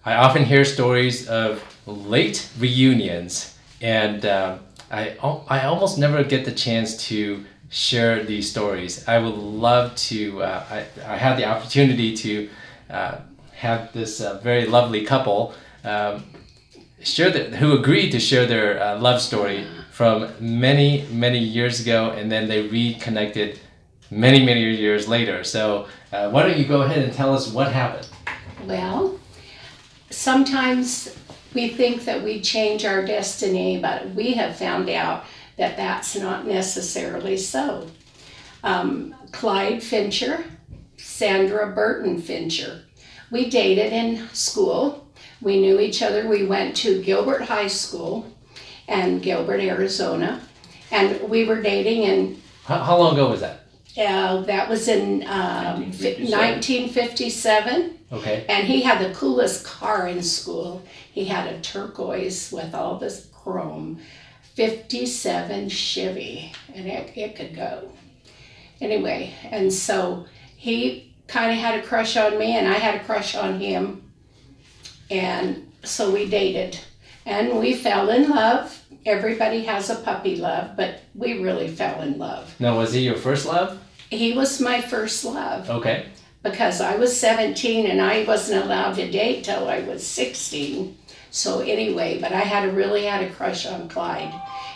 I often hear stories of late reunions, and I almost never get the chance to share these stories. I would love to. I had the opportunity to have this very lovely couple who agreed to share their love story from many years ago, and then they reconnected many years later. So why don't you go ahead and tell us what happened? Well, sometimes we think that we change our destiny, but we have found out that that's not necessarily so. Clyde Fincher, Sandra Burton Fincher. We dated in school. We knew each other. We went to Gilbert High School in Gilbert, Arizona, and we were dating in... How long ago was that? That was in 1957. Okay. And he had the coolest car in school. He had a turquoise with all this chrome, 57 Chevy, and it could go. Anyway, and so he kind of had a crush on me, and I had a crush on him. And so we dated, and we fell in love. Everybody has a puppy love, but we really fell in love. Now, was he your first love? He was my first love. Okay. Because I was 17 and I wasn't allowed to date till I was 16. So anyway, but I really had a crush on Clyde.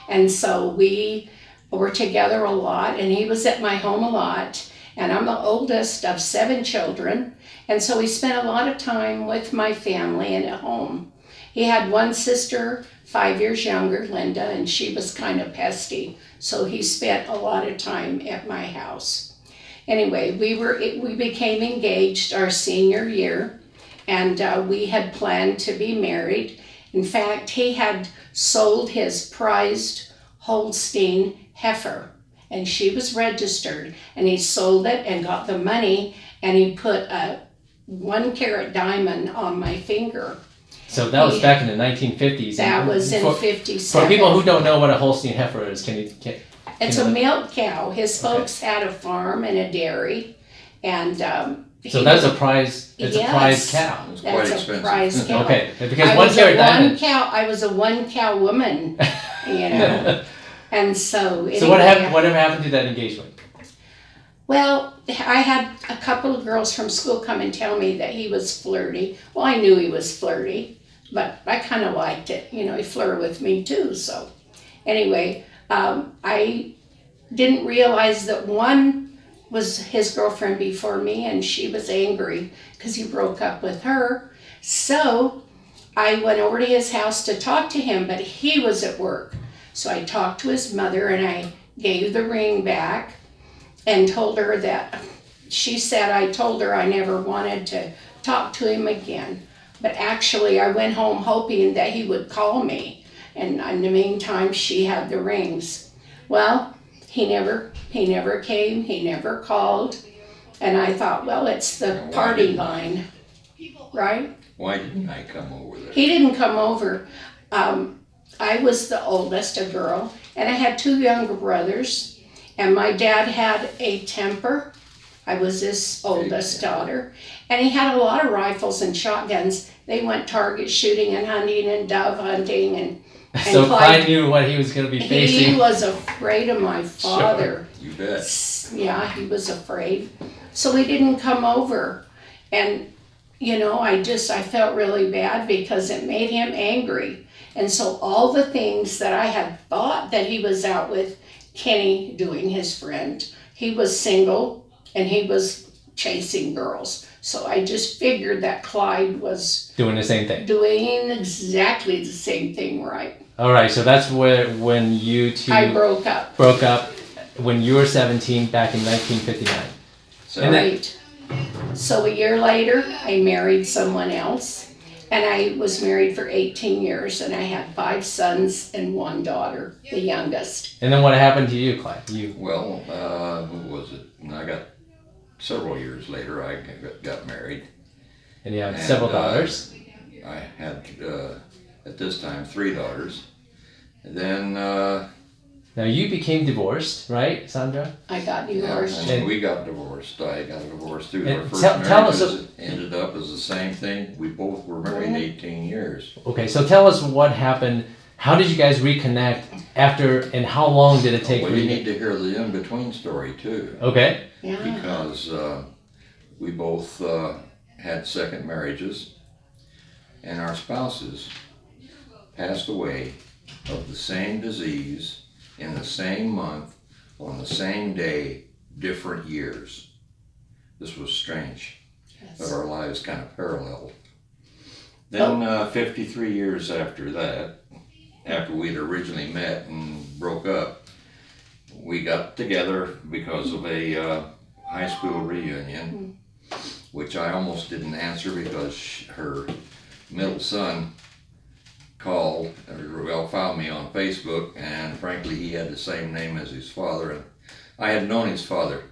And so we were together a lot, and he was at my home a lot. And I'm the oldest of 7 children. And so we spent a lot of time with my family and at home. He had one sister, 5 years younger, Linda, and she was kind of pesty. So he spent a lot of time at my house. Anyway, we became engaged our senior year, and we had planned to be married. In fact, he had sold his prized Holstein heifer, and she was registered, and he sold it and got the money, and he put a 1-carat diamond on my finger. So that was back in the 1950s. That was in 57. For people who don't know what a Holstein heifer is, It's a milk cow. His folks had a farm and a dairy, and so that's a prize. It's a prize cow. It's quite expensive. A prize cow. Okay, because 1-carat diamond. I was a 1-cow woman, you know, and so. So whatever happened to that engagement? Well, I had a couple of girls from school come and tell me that he was flirty. Well, I knew he was flirty, but I kind of liked it. You know, he flirted with me too. So, anyway. I didn't realize that one was his girlfriend before me, and she was angry because he broke up with her. So I went over to his house to talk to him, but he was at work. So I talked to his mother, and I gave the ring back and told her that, she said I told her I never wanted to talk to him again. But actually I went home hoping that he would call me. And in the meantime, she had the rings. Well, he never came, he never called. And I thought, well, it's the party line, right? Why didn't I come over there? He didn't come over. I was the oldest, a girl, and I had 2 younger brothers. And my dad had a temper. I was his oldest daughter. And he had a lot of rifles and shotguns. They went target shooting and hunting and dove hunting and so Clyde knew what he was going to be facing. He was afraid of my father. Sure, you bet. Yeah, he was afraid. So he didn't come over. And, you know, I felt really bad because it made him angry. And so all the things that I had thought that he was out with Kenny doing, his friend, he was single and he was chasing girls. So I just figured that Clyde was doing the same thing. Doing exactly the same thing, right? All right, so that's when you two... I broke up. Broke up when you were 17 back in 1959. So, right. So a year later, I married someone else. And I was married for 18 years, and I had 5 sons and 1 daughter, the youngest. And then what happened to you, Clyde? Well, who was it? I got... Several years later, I got married. And you had several daughters? I had, at this time, 3 daughters. And then Now you became divorced, right, Sandra? I got Yeah, divorced. and we got divorced. I got a divorce too. And Our first tell us marriages ended up as the same thing. We both were married 18 years. Okay, so tell us what happened. How did you guys reconnect after, and how long did it take Well, for you you? need to hear the in-between story too, Okay. Yeah. because we both had second marriages, and our spouses passed away of the same disease in the same month, on the same day, different years. This was strange, but Yes. our lives kind of paralleled. Then 53 years after that, after we'd originally met and broke up, we got together because of a high school reunion, which I almost didn't answer because her middle son called, or found me on Facebook, and frankly he had the same name as his father, and I had known his father,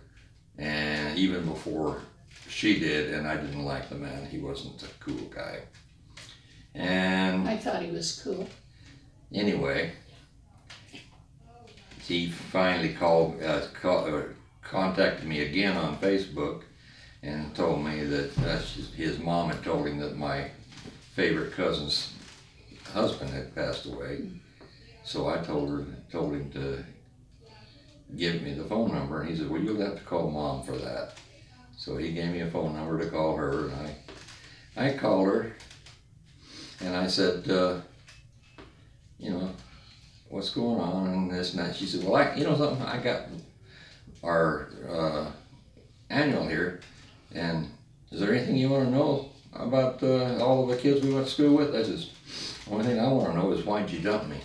and even before she did, and I didn't like the man. He wasn't a cool guy. And I thought he was cool. anyway, he finally contacted me again on Facebook and told me that his mom had told him that my favorite cousin's husband had passed away. So I told him to give me the phone number, and he said, well, you'll have to call Mom for that. So he gave me a phone number to call her, and I called her, and I said, what's going on, and this and that. She said, well, something, I got our annual here, and is there anything you want to know about all of the kids we went to school with? I said, the only thing I want to know is why'd you dump me?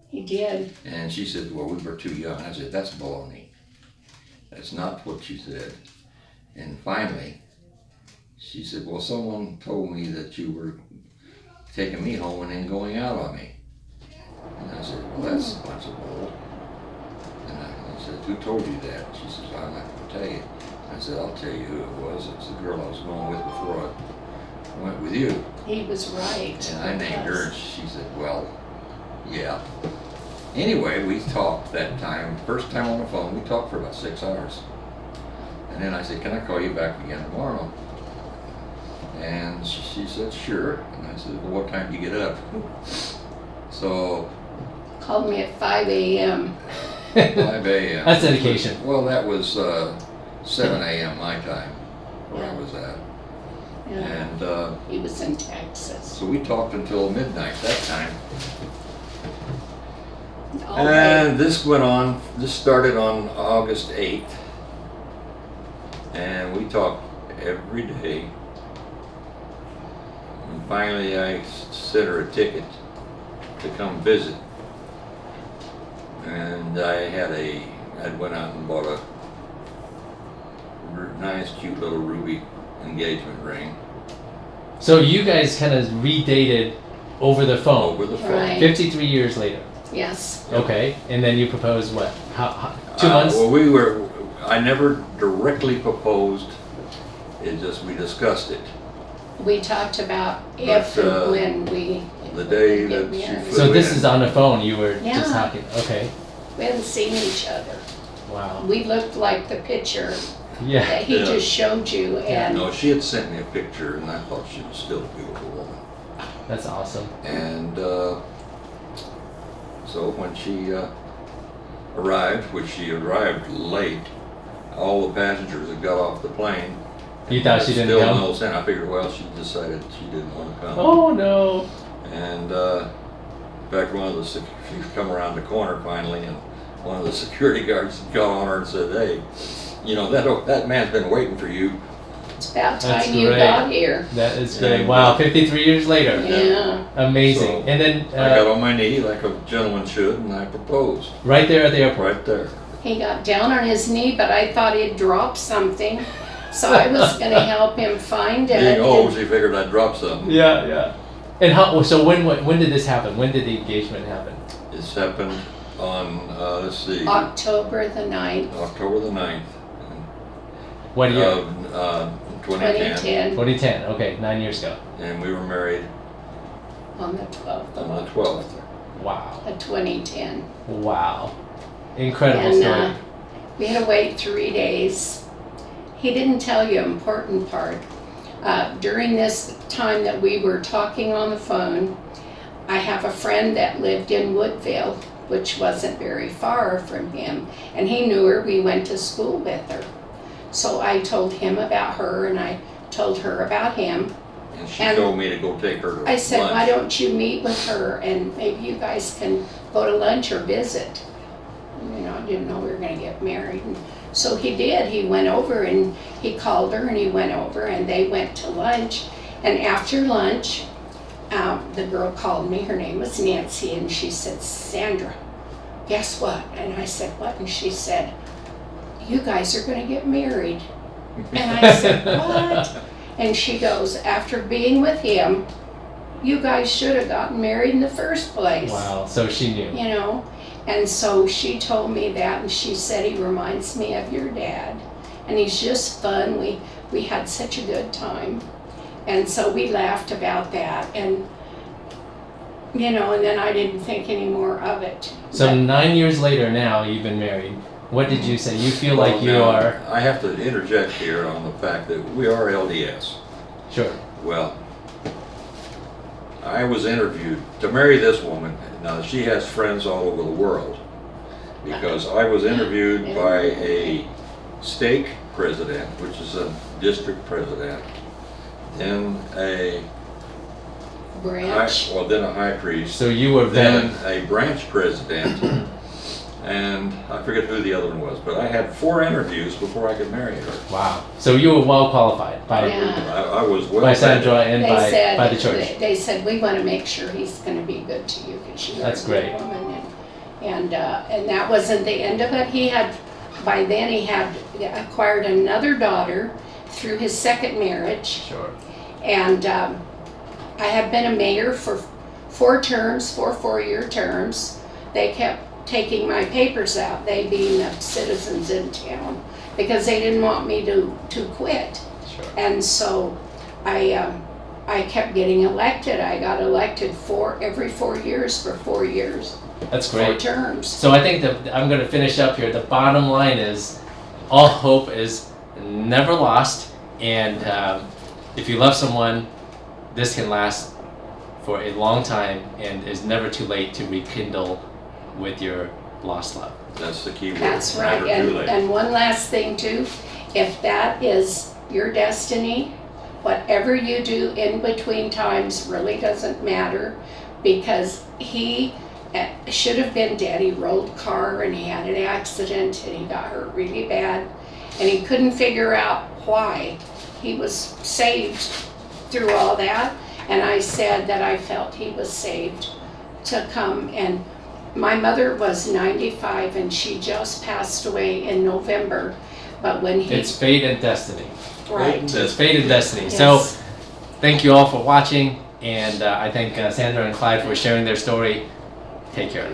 He did. And she said, well, we were too young. I said, that's baloney. That's not what you said. And finally, she said, well, someone told me that you were taking me home and then going out on me. And I said, well, that's a bunch of bull. And I said, who told you that? She says, well, I'm not going to tell you. I said, I'll tell you who it was. It's the girl I was going with before I went with you. He was right. And I named her, and she said, well, yeah. Anyway, we talked that time, first time on the phone, we talked for about 6 hours. And then I said, can I call you back again tomorrow? And she said, sure. And I said, well, what time do you get up? So. Called me at 5 a.m. 5 a.m. That's dedication. Well, that was 7 a.m. my time, where I was at. Yeah. And He was in Texas. so we talked until midnight that time. All And this started on August 8th. And we talked every day. And finally I sent her a ticket to come visit. And I went out and bought a nice, cute little ruby engagement ring. So you guys kind of redated over the phone. Over the phone. Right. 53 years later. Yes. Okay, and then you proposed what? How 2 months? Well, I never directly proposed. We discussed it. We talked about if and when we The day get that she married. flew So this in. is on the phone. You were Yeah. just talking. Okay. We hadn't seen each other. Wow. We looked like the picture Yeah. that he Yeah. just showed you, and No, she had sent me a picture, and I thought she was still a beautiful woman. That's awesome. And so when she arrived, which she arrived late, all the passengers had got off the plane. You thought she didn't Still come? no sense. I figured, well, she decided she didn't want to come. Oh no. And in fact, she come around the corner finally, and one of the security guards got on her and said, hey, that man's been waiting for you. it's about That's time you great. got here. That is great. And, Wow. 53 years later. Yeah. Amazing. So, And then I got on my knee like a gentleman should, and I proposed right there at the airport. right there. He got down on his knee, but I thought he'd dropped something, so I was going to help him find it. Being old, and she figured I'd drop something. Yeah, yeah. And how? So when did this happen? When did the engagement happen? This happened on, let's see, October the 9th, October the 9th What year? of 2010. 2010, 2010. Okay, 9 years ago. And we were married on the 12th of on the October. 12th. Wow. a 2010. Wow. Incredible And story. we had to wait 3 days. He didn't tell you an important part. During this time that we were talking on the phone, I have a friend that lived in Woodville, which wasn't very far from him, and he knew her. We went to school with her. So I told him about her, and I told her about him. And she And told me to go take her to I said, lunch. why don't you meet with her, and maybe you guys can go to lunch or visit. You know, I didn't know we were going to get married. And so he did. He went over and he called her, and he went over and they went to lunch. And after lunch, the girl called me. Her name was Nancy, and she said, Sandra, guess what? And I said, what? And she said, you guys are going to get married. And I said, what? And she goes, after being with him, you guys should have gotten married in the first place. Wow. So she knew. You know? And so she told me that, and she said, he reminds me of your dad. And he's just fun. We had such a good time. And so we laughed about that. And, you know, and then I didn't think any more of it. So But 9 years later now, you've been married. What did you say? You feel Well, like you now, are... I have to interject here on the fact that we are LDS. Sure. Well, I was interviewed to marry this woman. Now, she has friends all over the world because I was interviewed by a stake president, which is a district president, then a branch. then a high priest, So you were then vetted. a branch president, and I forget who the other one was, but I had 4 interviews before I could marry her. Wow. So you were well qualified by Yeah. I was well by vetted. Sandra and They by the church. They said, we want to make sure he's going to be good to you because you're That's a good great. woman. And that wasn't the end of it. He had, by then he had acquired another daughter through his second marriage. Sure. And I had been a mayor for 4 terms, 4 4-year terms. They kept taking my papers out, they being the citizens in town, because they didn't want me to quit. Sure. And so I kept getting elected. I got elected every 4 years for 4 years, That's 4 great. terms. So I think that I'm going to finish up here. The bottom line is all hope is never lost. And if you love someone, this can last for a long time and is never too late to rekindle with your lost love. That's the key word. That's right. Never too late. And one last thing too, if that is your destiny, whatever you do in between times really doesn't matter, because he should have been dead. He rolled a car and he had an accident and he got hurt really bad, and he couldn't figure out why. He was saved through all that, and I said that I felt he was saved to come. And my mother was 95 and she just passed away in November, but when he... It's fate and destiny. Right. It's fate and destiny. Yes. So thank you all for watching, and I thank Sandra and Clyde for sharing their story. Take care.